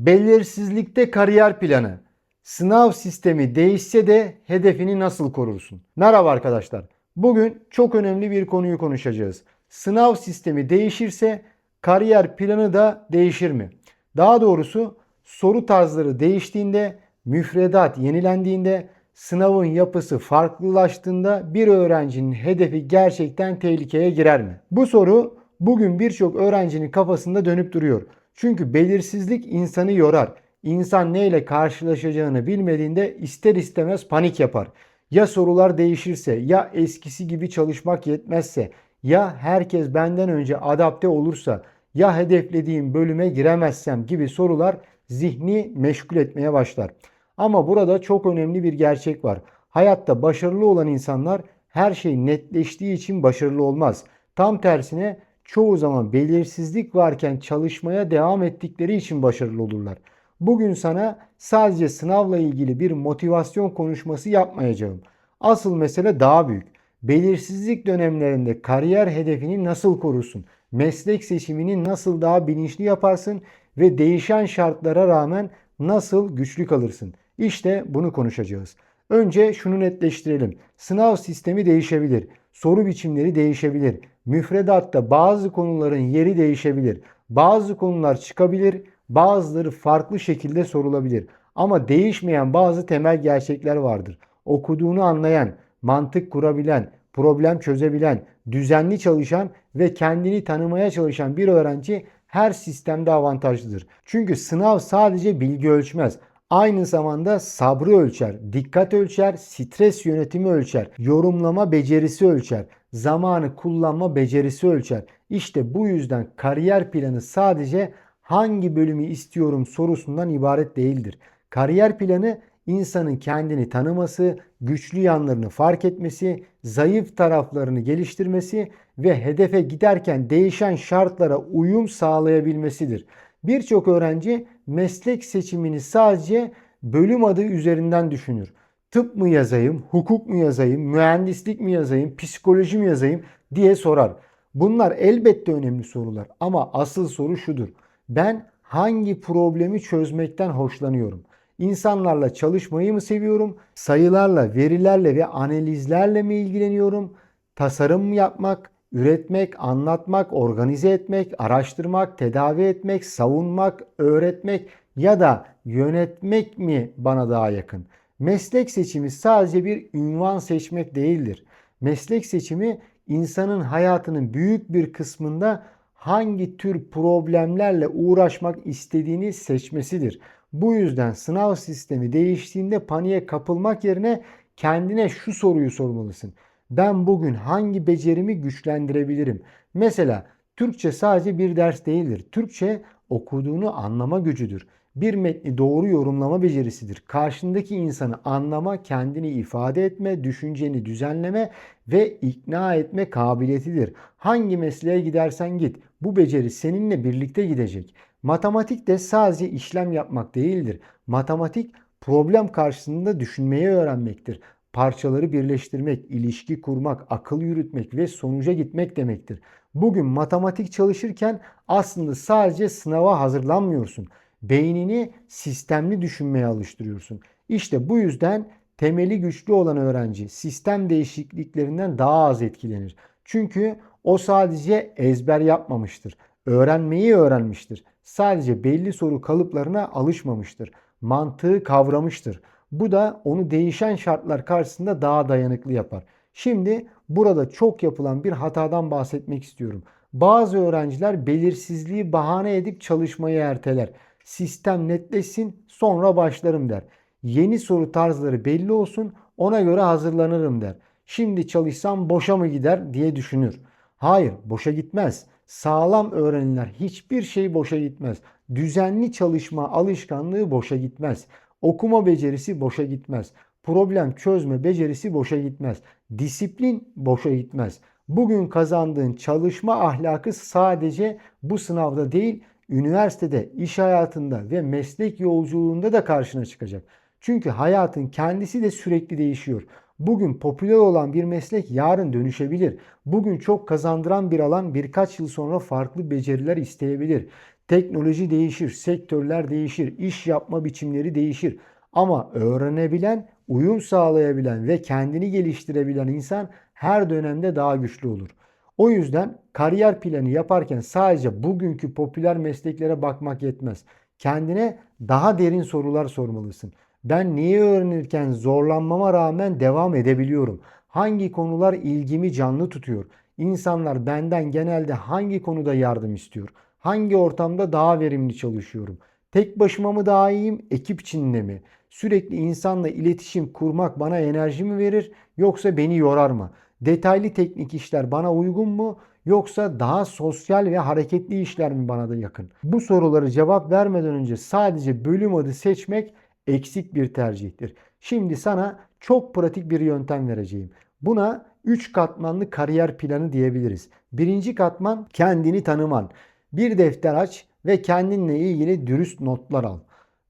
Belirsizlikte kariyer planı. Sınav sistemi değişse de hedefini nasıl korursun? Merhaba arkadaşlar. Bugün çok önemli bir konuyu konuşacağız. Sınav sistemi değişirse kariyer planı da değişir mi? Daha doğrusu soru tarzları değiştiğinde, müfredat yenilendiğinde, sınavın yapısı farklılaştığında bir öğrencinin hedefi gerçekten tehlikeye girer mi? Bu soru bugün birçok öğrencinin kafasında dönüp duruyor. Çünkü belirsizlik insanı yorar. İnsan neyle karşılaşacağını bilmediğinde ister istemez panik yapar. Ya sorular değişirse, ya eskisi gibi çalışmak yetmezse, ya herkes benden önce adapte olursa, ya hedeflediğim bölüme giremezsem gibi sorular zihni meşgul etmeye başlar. Ama burada çok önemli bir gerçek var. Hayatta başarılı olan insanlar her şey netleştiği için başarılı olmaz. Tam tersine çoğu zaman belirsizlik varken çalışmaya devam ettikleri için başarılı olurlar. Bugün sana sadece sınavla ilgili bir motivasyon konuşması yapmayacağım. Asıl mesele daha büyük. Belirsizlik dönemlerinde kariyer hedefini nasıl korursun? Meslek seçimini nasıl daha bilinçli yaparsın ve değişen şartlara rağmen nasıl güçlü kalırsın? İşte bunu konuşacağız. Önce şunu netleştirelim. Sınav sistemi değişebilir. Soru biçimleri değişebilir. Müfredatta bazı konuların yeri değişebilir. Bazı konular çıkabilir, bazıları farklı şekilde sorulabilir. Ama değişmeyen bazı temel gerçekler vardır. Okuduğunu anlayan, mantık kurabilen, problem çözebilen, düzenli çalışan ve kendini tanımaya çalışan bir öğrenci her sistemde avantajlıdır. Çünkü sınav sadece bilgi ölçmez. Aynı zamanda sabrı ölçer, dikkat ölçer, stres yönetimi ölçer, yorumlama becerisi ölçer, zamanı kullanma becerisi ölçer. İşte bu yüzden kariyer planı sadece hangi bölümü istiyorum sorusundan ibaret değildir. Kariyer planı insanın kendini tanıması, güçlü yanlarını fark etmesi, zayıf taraflarını geliştirmesi ve hedefe giderken değişen şartlara uyum sağlayabilmesidir. Birçok öğrenci meslek seçimini sadece bölüm adı üzerinden düşünür. Tıp mı yazayım, hukuk mu yazayım, mühendislik mi yazayım, psikoloji mi yazayım diye sorar. Bunlar elbette önemli sorular ama asıl soru şudur. Ben hangi problemi çözmekten hoşlanıyorum? İnsanlarla çalışmayı mı seviyorum? Sayılarla, verilerle ve analizlerle mi ilgileniyorum? Tasarım mı yapmak, üretmek, anlatmak, organize etmek, araştırmak, tedavi etmek, savunmak, öğretmek ya da yönetmek mi bana daha yakın? Meslek seçimi sadece bir ünvan seçmek değildir. Meslek seçimi insanın hayatının büyük bir kısmında hangi tür problemlerle uğraşmak istediğini seçmesidir. Bu yüzden sınav sistemi değiştiğinde paniğe kapılmak yerine kendine şu soruyu sormalısın. Ben bugün hangi becerimi güçlendirebilirim? Mesela Türkçe sadece bir ders değildir. Türkçe okuduğunu anlama gücüdür. Bir metni doğru yorumlama becerisidir. Karşındaki insanı anlama, kendini ifade etme, düşünceni düzenleme ve ikna etme kabiliyetidir. Hangi mesleğe gidersen git, bu beceri seninle birlikte gidecek. Matematik de sadece işlem yapmak değildir. Matematik problem karşısında düşünmeyi öğrenmektir. Parçaları birleştirmek, ilişki kurmak, akıl yürütmek ve sonuca gitmek demektir. Bugün matematik çalışırken aslında sadece sınava hazırlanmıyorsun. Beynini sistemli düşünmeye alıştırıyorsun. İşte bu yüzden temeli güçlü olan öğrenci sistem değişikliklerinden daha az etkilenir. Çünkü o sadece ezber yapmamıştır. Öğrenmeyi öğrenmiştir. Sadece belli soru kalıplarına alışmamıştır. Mantığı kavramıştır. Bu da onu değişen şartlar karşısında daha dayanıklı yapar. Şimdi burada çok yapılan bir hatadan bahsetmek istiyorum. Bazı öğrenciler belirsizliği bahane edip çalışmayı erteler. Sistem netleşsin sonra başlarım der. Yeni soru tarzları belli olsun ona göre hazırlanırım der. Şimdi çalışsam boşa mı gider diye düşünür. Hayır, boşa gitmez. Sağlam öğreniler hiçbir şey boşa gitmez. Düzenli çalışma alışkanlığı boşa gitmez. Okuma becerisi boşa gitmez. Problem çözme becerisi boşa gitmez. Disiplin boşa gitmez. Bugün kazandığın çalışma ahlakı sadece bu sınavda değil, üniversitede, iş hayatında ve meslek yolculuğunda da karşına çıkacak. Çünkü hayatın kendisi de sürekli değişiyor. Bugün popüler olan bir meslek yarın dönüşebilir. Bugün çok kazandıran bir alan birkaç yıl sonra farklı beceriler isteyebilir. Teknoloji değişir, sektörler değişir, iş yapma biçimleri değişir. Ama öğrenebilen, uyum sağlayabilen ve kendini geliştirebilen insan her dönemde daha güçlü olur. O yüzden kariyer planı yaparken sadece bugünkü popüler mesleklere bakmak yetmez. Kendine daha derin sorular sormalısın. Ben neyi öğrenirken zorlanmama rağmen devam edebiliyorum? Hangi konular ilgimi canlı tutuyor? İnsanlar benden genelde hangi konuda yardım istiyor? Hangi ortamda daha verimli çalışıyorum? Tek başıma mı daha iyiyim, ekip içinde mi? Sürekli insanla iletişim kurmak bana enerji mi verir yoksa beni yorar mı? Detaylı teknik işler bana uygun mu yoksa daha sosyal ve hareketli işler mi bana da yakın? Bu soruları cevap vermeden önce sadece bölüm adı seçmek eksik bir tercihtir. Şimdi sana çok pratik bir yöntem vereceğim. Buna 3 katmanlı kariyer planı diyebiliriz. Birinci katman kendini tanıman. Bir defter aç ve kendinle ilgili dürüst notlar al.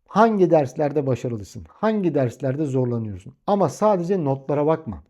Hangi derslerde başarılısın? Hangi derslerde zorlanıyorsun? Ama sadece notlara bakma.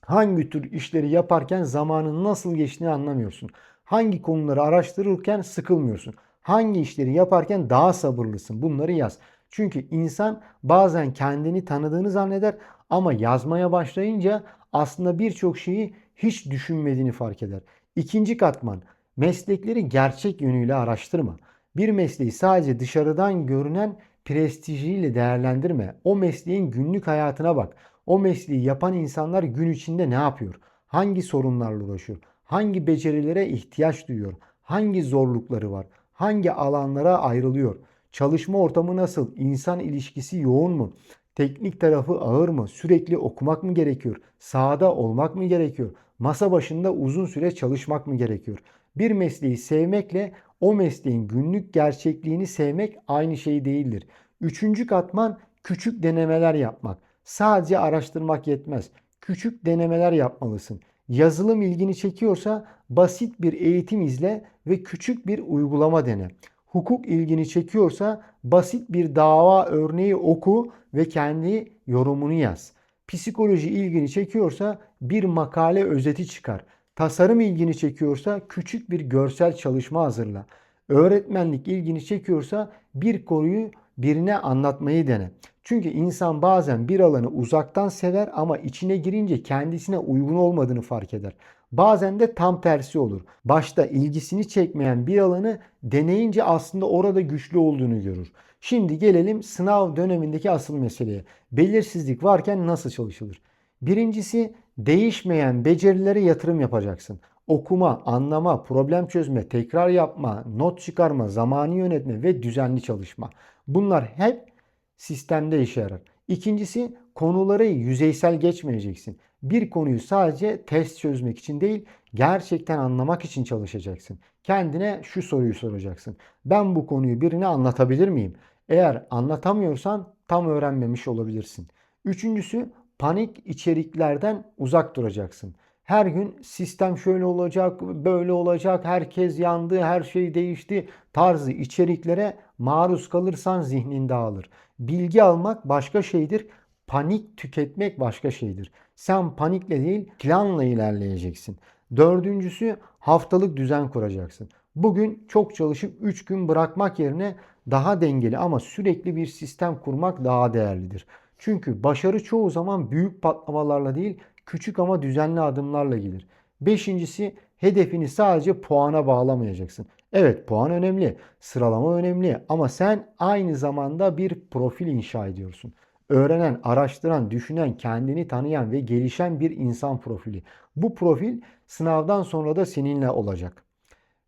Hangi tür işleri yaparken zamanın nasıl geçtiğini anlamıyorsun? Hangi konuları araştırırken sıkılmıyorsun? Hangi işleri yaparken daha sabırlısın? Bunları yaz. Çünkü insan bazen kendini tanıdığını zanneder ama yazmaya başlayınca aslında birçok şeyi hiç düşünmediğini fark eder. İkinci katman, meslekleri gerçek yönüyle araştırma. Bir mesleği sadece dışarıdan görünen prestijiyle değerlendirme. O mesleğin günlük hayatına bak. O mesleği yapan insanlar gün içinde ne yapıyor? Hangi sorunlarla uğraşıyor? Hangi becerilere ihtiyaç duyuyor? Hangi zorlukları var? Hangi alanlara ayrılıyor? Çalışma ortamı nasıl? İnsan ilişkisi yoğun mu? Teknik tarafı ağır mı? Sürekli okumak mı gerekiyor? Sahada olmak mı gerekiyor? Masa başında uzun süre çalışmak mı gerekiyor? Bir mesleği sevmekle o mesleğin günlük gerçekliğini sevmek aynı şey değildir. Üçüncü katman küçük denemeler yapmak. Sadece araştırmak yetmez. Küçük denemeler yapmalısın. Yazılım ilgini çekiyorsa basit bir eğitim izle ve küçük bir uygulama dene. Hukuk ilgini çekiyorsa basit bir dava örneği oku ve kendi yorumunu yaz. Psikoloji ilgini çekiyorsa bir makale özeti çıkar. Tasarım ilgini çekiyorsa küçük bir görsel çalışma hazırla. Öğretmenlik ilgini çekiyorsa bir konuyu birine anlatmayı dene. Çünkü insan bazen bir alanı uzaktan sever ama içine girince kendisine uygun olmadığını fark eder. Bazen de tam tersi olur. Başta ilgisini çekmeyen bir alanı deneyince aslında orada güçlü olduğunu görür. Şimdi gelelim sınav dönemindeki asıl meseleye. Belirsizlik varken nasıl çalışılır? Birincisi, değişmeyen becerilere yatırım yapacaksın. Okuma, anlama, problem çözme, tekrar yapma, not çıkarma, zamanı yönetme ve düzenli çalışma. Bunlar hep sistemde işe yarar. İkincisi, konuları yüzeysel geçmeyeceksin. Bir konuyu sadece test çözmek için değil, gerçekten anlamak için çalışacaksın. Kendine şu soruyu soracaksın. Ben bu konuyu birine anlatabilir miyim? Eğer anlatamıyorsan tam öğrenmemiş olabilirsin. Üçüncüsü, panik içeriklerden uzak duracaksın. Her gün sistem şöyle olacak, böyle olacak, herkes yandı, her şey değişti tarzı içeriklere maruz kalırsan zihnin dağılır. Bilgi almak başka şeydir, panik tüketmek başka şeydir. Sen panikle değil, planla ilerleyeceksin. Dördüncüsü, haftalık düzen kuracaksın. Bugün çok çalışıp 3 gün bırakmak yerine daha dengeli ama sürekli bir sistem kurmak daha değerlidir. Çünkü başarı çoğu zaman büyük patlamalarla değil, küçük ama düzenli adımlarla gelir. Beşincisi, hedefini sadece puana bağlamayacaksın. Evet, puan önemli, sıralama önemli ama sen aynı zamanda bir profil inşa ediyorsun. Öğrenen, araştıran, düşünen, kendini tanıyan ve gelişen bir insan profili. Bu profil sınavdan sonra da seninle olacak.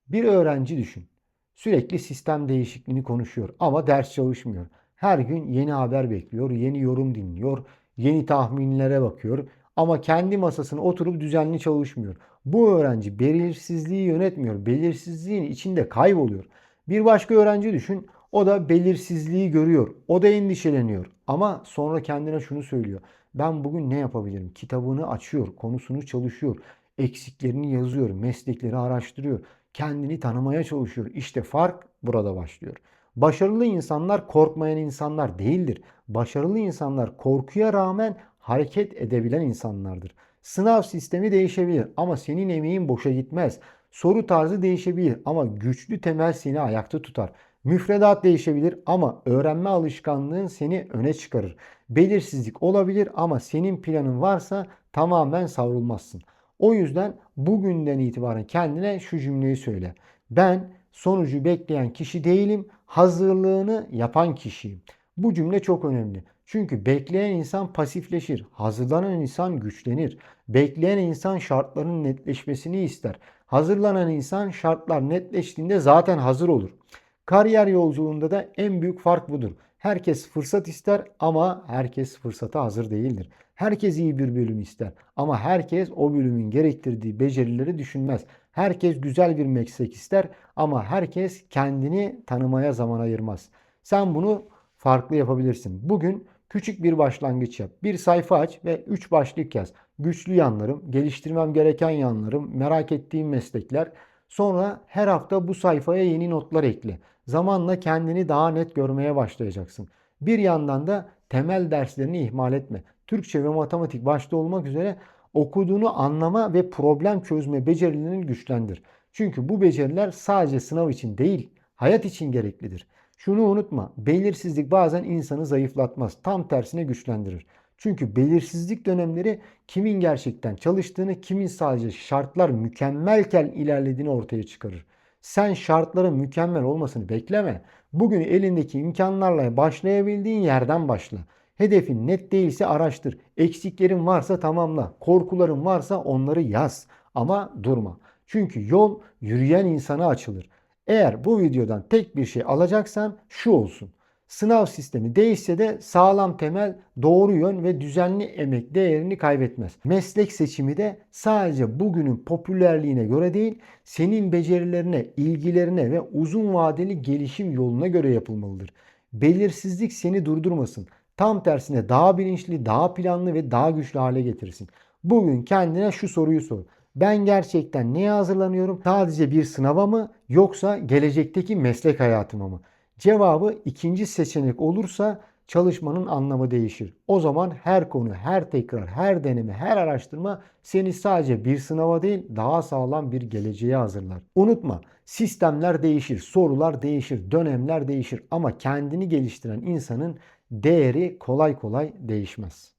Bir öğrenci düşün. Sürekli sistem değişikliğini konuşuyor ama ders çalışmıyor. Her gün yeni haber bekliyor, yeni yorum dinliyor, yeni tahminlere bakıyor ama kendi masasına oturup düzenli çalışmıyor. Bu öğrenci belirsizliği yönetmiyor, belirsizliğin içinde kayboluyor. Bir başka öğrenci düşün, o da belirsizliği görüyor, o da endişeleniyor ama sonra kendine şunu söylüyor. Ben bugün ne yapabilirim? Kitabını açıyor, konusunu çalışıyor, eksiklerini yazıyor, meslekleri araştırıyor, kendini tanımaya çalışıyor. İşte fark burada başlıyor. Başarılı insanlar korkmayan insanlar değildir. Başarılı insanlar korkuya rağmen hareket edebilen insanlardır. Sınav sistemi değişebilir ama senin emeğin boşa gitmez. Soru tarzı değişebilir ama güçlü temel seni ayakta tutar. Müfredat değişebilir ama öğrenme alışkanlığın seni öne çıkarır. Belirsizlik olabilir ama senin planın varsa tamamen savrulmazsın. O yüzden bugünden itibaren kendine şu cümleyi söyle. Ben sonucu bekleyen kişi değilim, hazırlığını yapan kişiyim. Bu cümle çok önemli. Çünkü bekleyen insan pasifleşir, hazırlanan insan güçlenir. Bekleyen insan şartların netleşmesini ister. Hazırlanan insan şartlar netleştiğinde zaten hazır olur. Kariyer yolculuğunda da en büyük fark budur. Herkes fırsat ister ama herkes fırsata hazır değildir. Herkes iyi bir bölüm ister ama herkes o bölümün gerektirdiği becerileri düşünmez. Herkes güzel bir meslek ister ama herkes kendini tanımaya zaman ayırmaz. Sen bunu farklı yapabilirsin. Bugün küçük bir başlangıç yap. Bir sayfa aç ve 3 başlık yaz. Güçlü yanlarım, geliştirmem gereken yanlarım, merak ettiğim meslekler. Sonra her hafta bu sayfaya yeni notlar ekle. Zamanla kendini daha net görmeye başlayacaksın. Bir yandan da temel derslerini ihmal etme. Türkçe ve matematik başta olmak üzere okuduğunu anlama ve problem çözme becerilerini güçlendir. Çünkü bu beceriler sadece sınav için değil, hayat için gereklidir. Şunu unutma, belirsizlik bazen insanı zayıflatmaz, tam tersine güçlendirir. Çünkü belirsizlik dönemleri kimin gerçekten çalıştığını, kimin sadece şartlar mükemmelken ilerlediğini ortaya çıkarır. Sen şartların mükemmel olmasını bekleme. Bugün elindeki imkanlarla başlayabildiğin yerden başla. Hedefin net değilse araştır. Eksiklerin varsa tamamla. Korkuların varsa onları yaz. Ama durma. Çünkü yol yürüyen insana açılır. Eğer bu videodan tek bir şey alacaksan şu olsun. Sınav sistemi değişse de sağlam temel, doğru yön ve düzenli emek değerini kaybetmez. Meslek seçimi de sadece bugünün popülerliğine göre değil, senin becerilerine, ilgilerine ve uzun vadeli gelişim yoluna göre yapılmalıdır. Belirsizlik seni durdurmasın. Tam tersine daha bilinçli, daha planlı ve daha güçlü hale getirsin. Bugün kendine şu soruyu sor. Ben gerçekten neye hazırlanıyorum? Sadece bir sınava mı yoksa gelecekteki meslek hayatıma mı? Cevabı ikinci seçenek olursa çalışmanın anlamı değişir. O zaman her konu, her tekrar, her deneme, her araştırma seni sadece bir sınava değil daha sağlam bir geleceğe hazırlar. Unutma, sistemler değişir, sorular değişir, dönemler değişir ama kendini geliştiren insanın değeri kolay kolay değişmez.